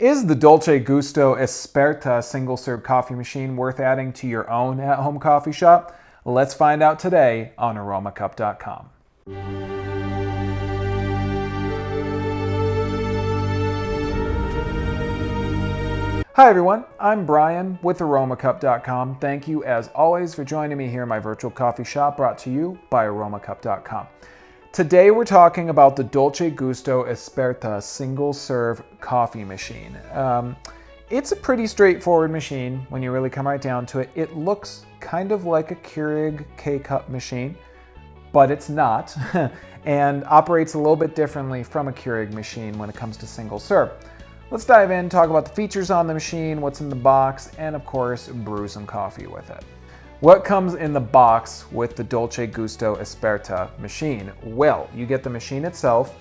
Is the Dolce Gusto Esperta single-serve coffee machine worth adding to your own at-home coffee shop? Let's find out today on Aromacup.com. Hi everyone, I'm Brian with Aromacup.com. Thank you as always for joining me here in my virtual coffee shop brought to you by Aromacup.com. Today we're talking about the Dolce Gusto Esperta single-serve coffee machine. It's a pretty straightforward machine when you really come right down to it. It looks kind of like a Keurig K-Cup machine, but it's not, and operates a little bit differently from a Keurig machine when it comes to single-serve. Let's dive in, talk about the features on the machine, what's in the box, and of course, brew some coffee with it. What comes in the box with the Dolce Gusto Esperta machine? Well, you get the machine itself,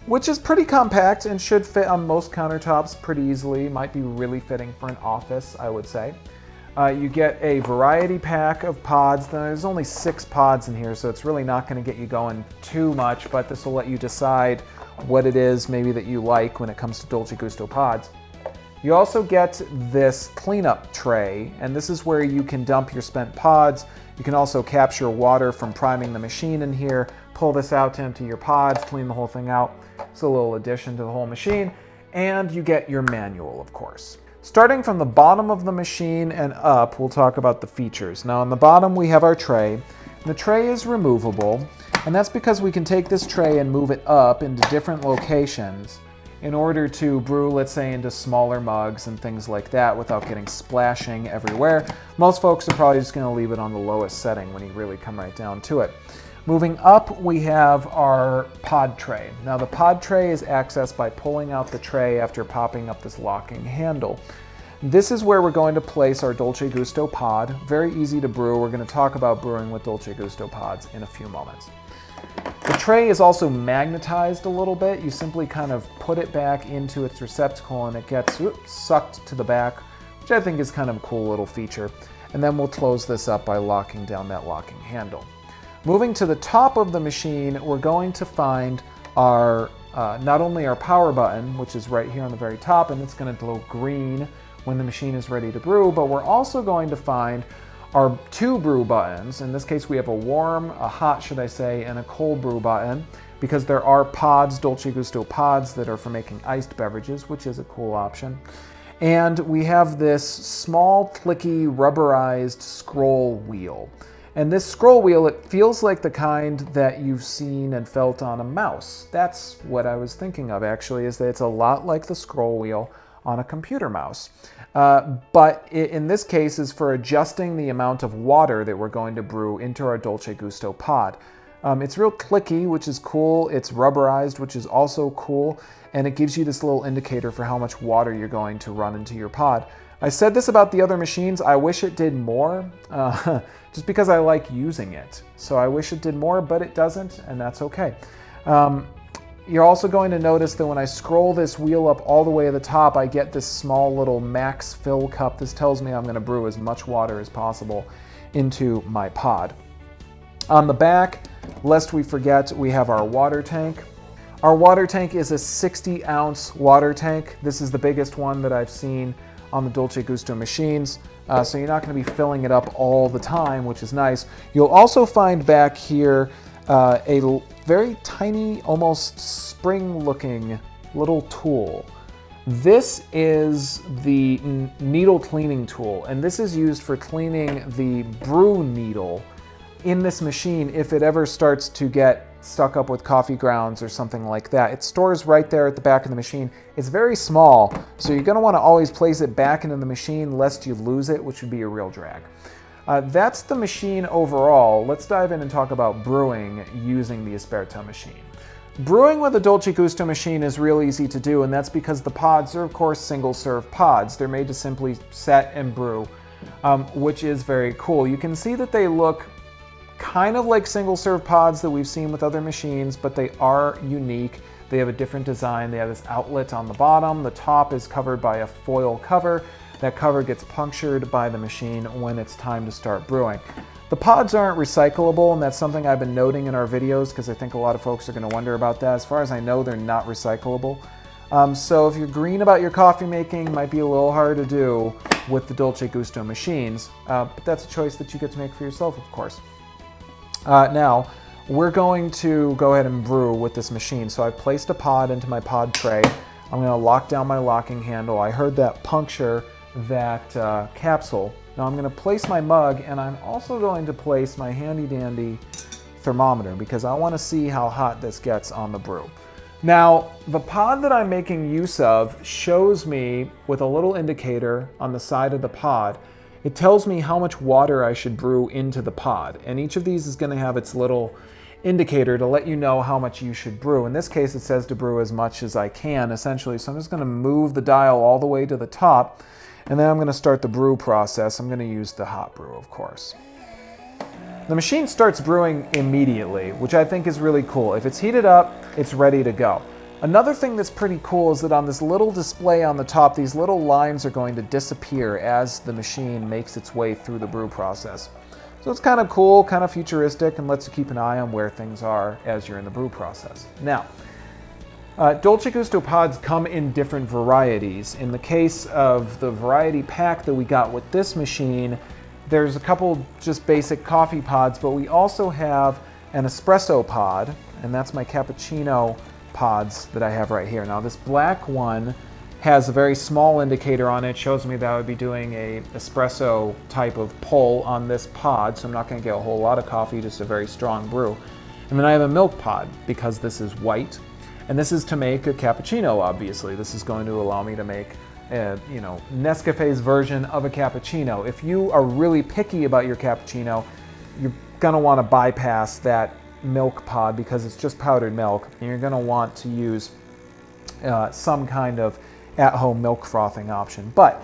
which is pretty compact and should fit on most countertops pretty easily. Might be really fitting for an office, I would say. You get a variety pack of pods. There's only 6 pods in here, so it's really not going to get you going too much, but this will let you decide what it is maybe that you like when it comes to Dolce Gusto pods. You also get this cleanup tray, and this is where you can dump your spent pods. You can also capture water from priming the machine in here, pull this out to empty your pods, clean the whole thing out. It's a little addition to the whole machine. And you get your manual, of course. Starting from the bottom of the machine and up, we'll talk about the features. Now on the bottom we have our tray. The tray is removable, and that's because we can take this tray and move it up into different locations in order to brew, let's say, into smaller mugs and things like that without getting splashing everywhere. Most folks are probably just going to leave it on the lowest setting when you really come right down to it. Moving up, we have our pod tray. Now the pod tray is accessed by pulling out the tray after popping up this locking handle. This is where we're going to place our Dolce Gusto pod. Very easy to brew. We're going to talk about brewing with Dolce Gusto pods in a few moments. The tray is also magnetized a little bit. You simply kind of put it back into its receptacle and it gets sucked to the back, which I think is kind of a cool little feature. And then we'll close this up by locking down that locking handle. Moving to the top of the machine, we're going to find our not only our power button, which is right here on the very top, and it's going to glow green when the machine is ready to brew, but we're also going to find our 2 brew buttons. In this case, we have a hot, should I say, and a cold brew button, because there are pods, Dolce Gusto pods, that are for making iced beverages, which is a cool option. And we have this small, clicky, rubberized scroll wheel. And this scroll wheel, it feels like the kind that you've seen and felt on a mouse. That's what I was thinking of, actually, is that it's a lot like the scroll wheel on a computer mouse. But in this case is for adjusting the amount of water that we're going to brew into our Dolce Gusto pod. It's real clicky, which is cool. It's rubberized, which is also cool. And it gives you this little indicator for how much water you're going to run into your pod. I said this about the other machines. I wish it did more, just because I like using it. So I wish it did more, but it doesn't, and that's okay. You're also going to notice that when I scroll this wheel up all the way to the top, I get this small little max fill cup. This tells me I'm going to brew as much water as possible into my pod. On the back, lest we forget, we have our water tank. Our water tank is a 60-ounce water tank. This is the biggest one that I've seen on the Dolce Gusto machines, so you're not going to be filling it up all the time, which is nice. You'll also find back here a very tiny, almost spring-looking little tool. This is the needle cleaning tool, and this is used for cleaning the brew needle in this machine if it ever starts to get stuck up with coffee grounds or something like that. It stores right there at the back of the machine. It's very small, so you're going to want to always place it back into the machine lest you lose it, which would be a real drag. That's the machine overall. Let's dive in and talk about brewing using the Esperta machine. Brewing with a Dolce Gusto machine is real easy to do, and that's because the pods are, of course, single-serve pods. They're made to simply set and brew, which is very cool. You can see that they look kind of like single-serve pods that we've seen with other machines, but they are unique. They have a different design. They have this outlet on the bottom. The top is covered by a foil cover. That cover gets punctured by the machine when it's time to start brewing. The pods aren't recyclable, and that's something I've been noting in our videos because I think a lot of folks are going to wonder about that. As far as I know, they're not recyclable. So if you're green about your coffee making, it might be a little hard to do with the Dolce Gusto machines, but that's a choice that you get to make for yourself, of course. Now, we're going to go ahead and brew with this machine. So I've placed a pod into my pod tray. I'm going to lock down my locking handle. I heard that puncture that capsule. Now I'm going to place my mug, and I'm also going to place my handy dandy thermometer because I want to see how hot this gets on the brew. Now, the pod that I'm making use of shows me with a little indicator on the side of the pod. It tells me how much water I should brew into the pod, and each of these is going to have its little indicator to let you know how much you should brew. In this case, it says to brew as much as I can, essentially. So I'm just going to move the dial all the way to the top, and then I'm going to start the brew process. I'm going to use the hot brew, of course. The machine starts brewing immediately, which I think is really cool. If it's heated up, it's ready to go. Another thing that's pretty cool is that on this little display on the top, these little lines are going to disappear as the machine makes its way through the brew process. So it's kind of cool, kind of futuristic, and lets you keep an eye on where things are as you're in the brew process. Now, Dolce Gusto pods come in different varieties. In the case of the variety pack that we got with this machine, there's a couple just basic coffee pods, but we also have an espresso pod, and that's my cappuccino pods that I have right here. Now this black one has a very small indicator on it. It shows me that I would be doing a espresso type of pull on this pod, so I'm not going to get a whole lot of coffee, just a very strong brew. And then I have a milk pod because this is white, and this is to make a cappuccino, obviously. This is going to allow me to make Nescafe's version of a cappuccino. If you are really picky about your cappuccino, you're gonna want to bypass that milk pod because it's just powdered milk, and you're gonna want to use some kind of at-home milk frothing option. But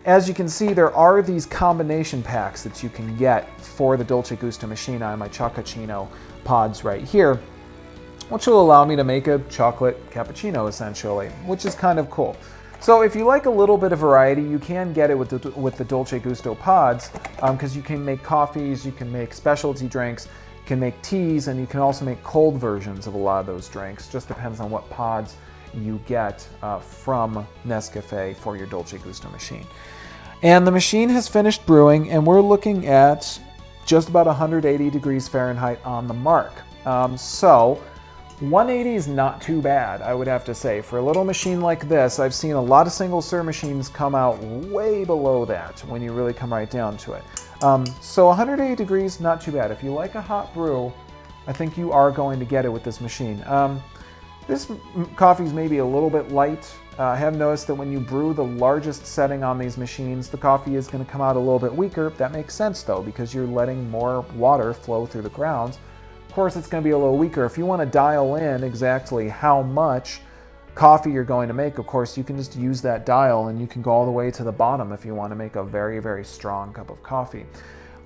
as you can see, there are these combination packs that you can get for the Dolce Gusto machine. I have my Chocochino pods right here, which will allow me to make a chocolate cappuccino essentially, which is kind of cool. So if you like a little bit of variety, you can get it with the Dolce Gusto pods because you can make coffees, you can make specialty drinks, you can make teas, and you can also make cold versions of a lot of those drinks. Just depends on what pods you get from Nescafe for your Dolce Gusto machine. And the machine has finished brewing, and we're looking at just about 180 degrees Fahrenheit on the mark. So 180 is not too bad, I would have to say. For a little machine like this, I've seen a lot of single serve machines come out way below that when you really come right down to it. So 180 degrees, not too bad. If you like a hot brew, I think you are going to get it with this machine. This coffee is maybe a little bit light. I have noticed that when you brew the largest setting on these machines, the coffee is going to come out a little bit weaker. That makes sense though, because you're letting more water flow through the grounds. Of course, it's going to be a little weaker. If you want to dial in exactly how much coffee you're going to make, of course, you can just use that dial, and you can go all the way to the bottom if you want to make a very, very strong cup of coffee.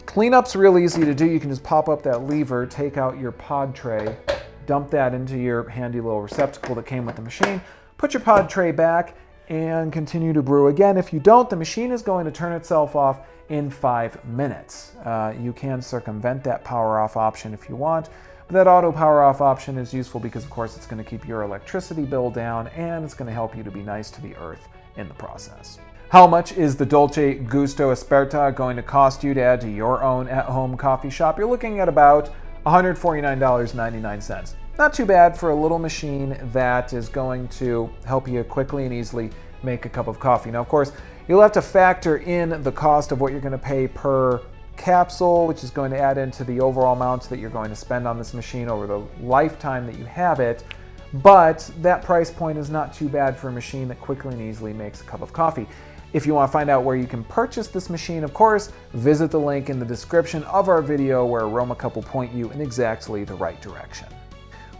Cleanup's real easy to do. You can just pop up that lever, take out your pod tray, dump that into your handy little receptacle that came with the machine, put your pod tray back, and continue to brew. Again, if you don't, the machine is going to turn itself off in 5 minutes. You can circumvent that power off option if you want, but that auto power off option is useful because of course it's going to keep your electricity bill down, and it's going to help you to be nice to the earth in the process. How much is the Dolce Gusto Esperta going to cost you to add to your own at-home coffee shop? You're looking at about $149.99. Not too bad for a little machine that is going to help you quickly and easily make a cup of coffee. Now, of course, you'll have to factor in the cost of what you're going to pay per capsule, which is going to add into the overall amount that you're going to spend on this machine over the lifetime that you have it. But that price point is not too bad for a machine that quickly and easily makes a cup of coffee. If you want to find out where you can purchase this machine, of course, visit the link in the description of our video where Aromacup will point you in exactly the right direction.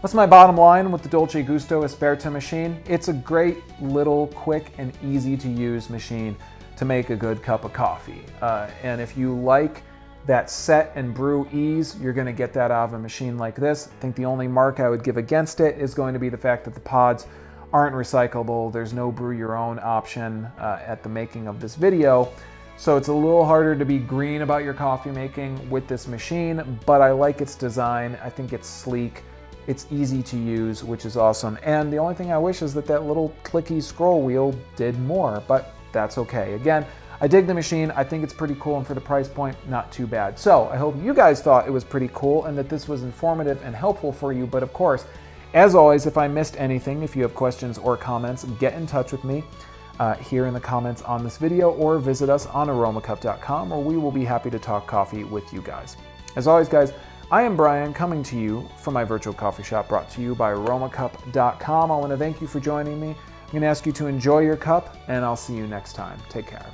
What's my bottom line with the Dolce Gusto Esperta machine? It's a great little quick and easy to use machine to make a good cup of coffee. And if you like that set and brew ease, you're going to get that out of a machine like this. I think the only mark I would give against it is going to be the fact that the pods aren't recyclable. There's no brew your own option at the making of this video. So it's a little harder to be green about your coffee making with this machine, but I like its design. I think it's sleek, It's easy to use, which is awesome. And the only thing I wish is that that little clicky scroll wheel did more, but that's okay. Again, I dig the machine. I think it's pretty cool, and for the price point, not too bad. So I hope you guys thought it was pretty cool and that this was informative and helpful for you. But of course, as always, if I missed anything, if you have questions or comments, get in touch with me here in the comments on this video, or visit us on Aromacup.com, where we will be happy to talk coffee with you guys. As always, guys, I am Brian, coming to you from my virtual coffee shop, brought to you by Aromacup.com. I want to thank you for joining me. I'm going to ask you to enjoy your cup, and I'll see you next time. Take care.